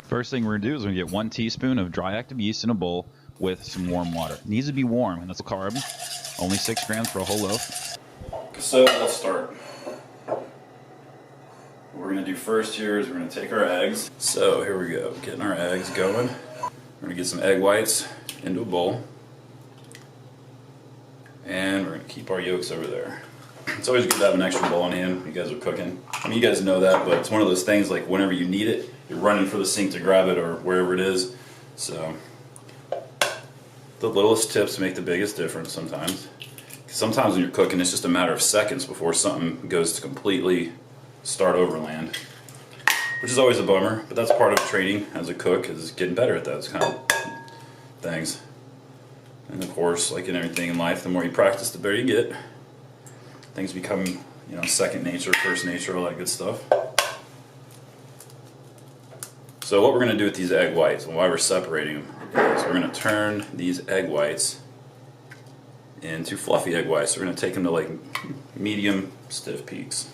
First thing we're going to do is we're going to get 1 teaspoon of dry active yeast in a bowl with some warm water. It needs to be warm, and that's a carb. Only 6 grams for a whole loaf. So let's start. What we're going to do first here is we're going to take our eggs. So here we go, getting our eggs going. We're going to get some egg whites into a bowl. And we're going to keep our yolks over there. It's always good to have an extra bowl on hand when you guys are cooking. I mean, you guys know that, but it's one of those things like whenever you need it, you're running for the sink to grab it or wherever it is. So the littlest tips make the biggest difference sometimes. Sometimes when you're cooking, it's just a matter of seconds before something goes to completely start overland, which is always a bummer, but that's part of training as a cook, is getting better at those kind of things. And of course, like in everything in life, the more you practice, the better you get. Things become, second nature, first nature, all that good stuff. So what we're going to do with these egg whites, and why we're separating them, is we're going to turn these egg whites into fluffy egg whites. So we're going to take them to like medium stiff peaks.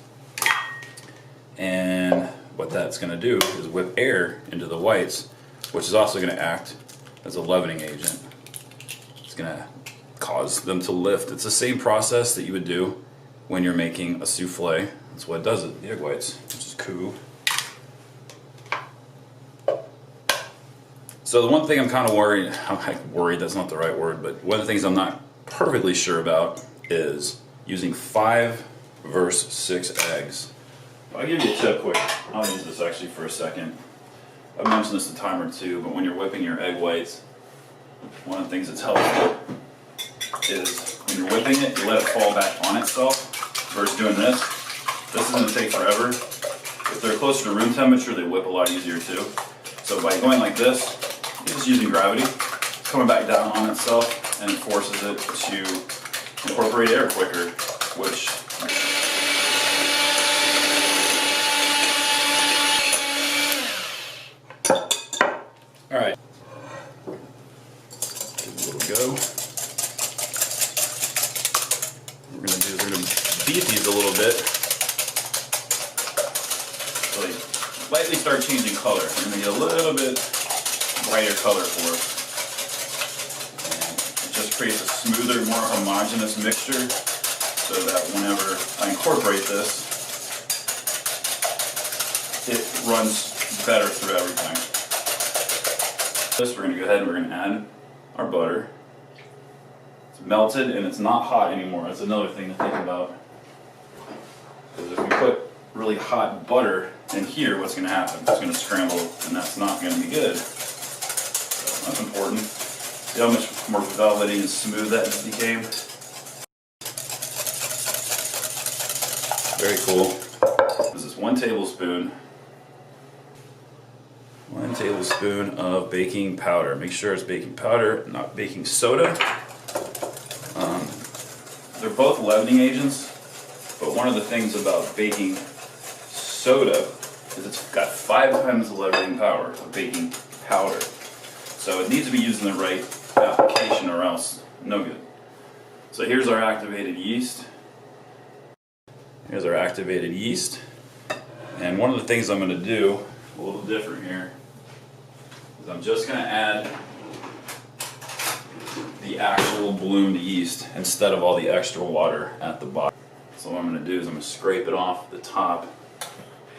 And what that's going to do is whip air into the whites, which is also going to act as a leavening agent. It's going to cause them to lift. It's the same process that you would do when you're making a souffle. That's what does it, the egg whites, which is cool. So the one thing I'm kind of worried, that's not the right word, but one of the things I'm not perfectly sure about is using 5 versus 6 eggs. I'll give you a tip quick. I'll use this actually for a second. I've mentioned this a time or two, but when you're whipping your egg whites, one of the things that's helpful is when you're whipping it, you let it fall back on itself versus doing this. This is going to take forever. If they're closer to room temperature, they whip a lot easier too. So by going like this, you're just using gravity. It's coming back down on itself, and it forces it to incorporate air quicker, which alright. Give it a little go. What we're going to do is we're going to beat these a little bit. So they slightly start changing color. We're going to get a little bit brighter color for it. And it just creates a smoother, more homogeneous mixture so that whenever I incorporate this, it runs better through everything. This, we're going to go ahead and we're going to add our butter. It's melted and it's not hot anymore. That's another thing to think about. Because if we put really hot butter in here, what's going to happen? It's going to scramble, and that's not going to be good. So that's important. See how much more velvety and smooth that just became? Very cool. This is 1 tablespoon. 1 tablespoon of baking powder. Make sure it's baking powder, not baking soda. They're both leavening agents, but one of the things about baking soda is it's got 5 times the leavening power of baking powder. So it needs to be used in the right application or else no good. So here's our activated yeast. Here's our activated yeast. And one of the things I'm going to do, a little different here, is I'm just going to add the actual bloomed yeast instead of all the extra water at the bottom. So what I'm going to do is I'm going to scrape it off the top,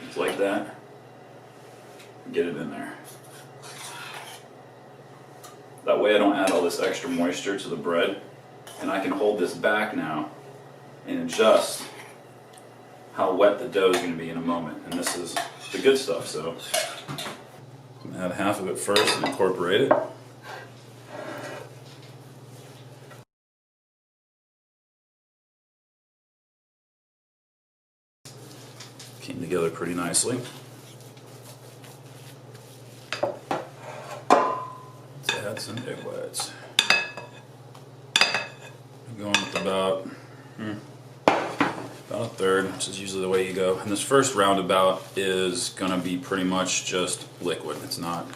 just like that, and get it in there. That way I don't add all this extra moisture to the bread, and I can hold this back now and adjust how wet the dough is going to be in a moment. And this is the good stuff, so I'm going to add half of it first and incorporate it. Came together pretty nicely. Let's add some egg whites. I'm going with about a third, which is usually the way you go. And this first roundabout is going to be pretty much just liquid. It's not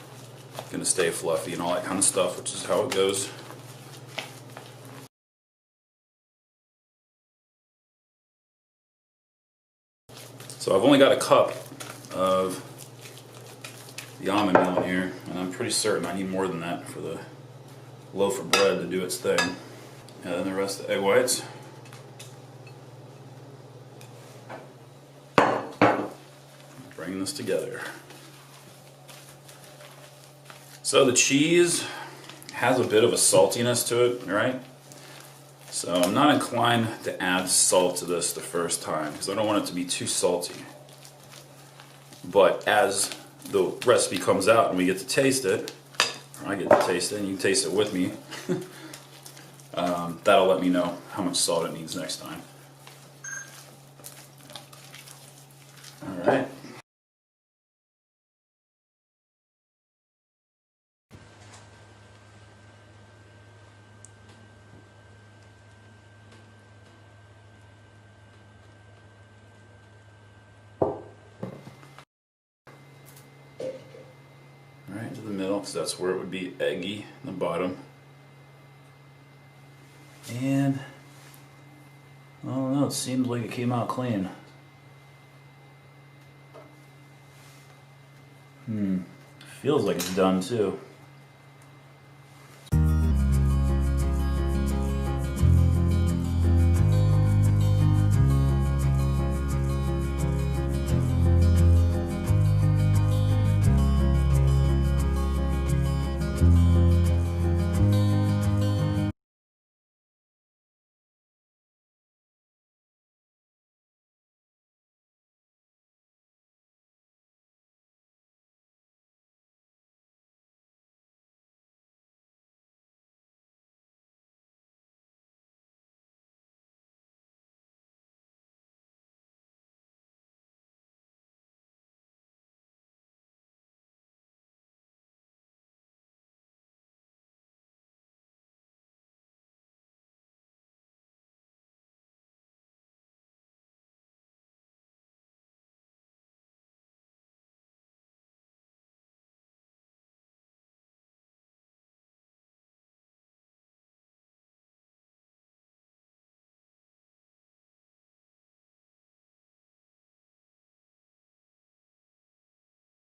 going to stay fluffy and all that kind of stuff, which is how it goes. So I've only got a cup of the almond meal in here, and I'm pretty certain I need more than that for the loaf of bread to do its thing. And then the rest of the egg whites. Bring this together. So the cheese has a bit of a saltiness to it, right? So I'm not inclined to add salt to this the first time because I don't want it to be too salty. But as the recipe comes out and we get to taste it, or I get to taste it and you can taste it with me, that'll let me know how much salt it needs next time. Alright. Right to the middle, because that's where it would be eggy in the bottom. And I don't know, it seems like it came out clean. Feels like it's done too.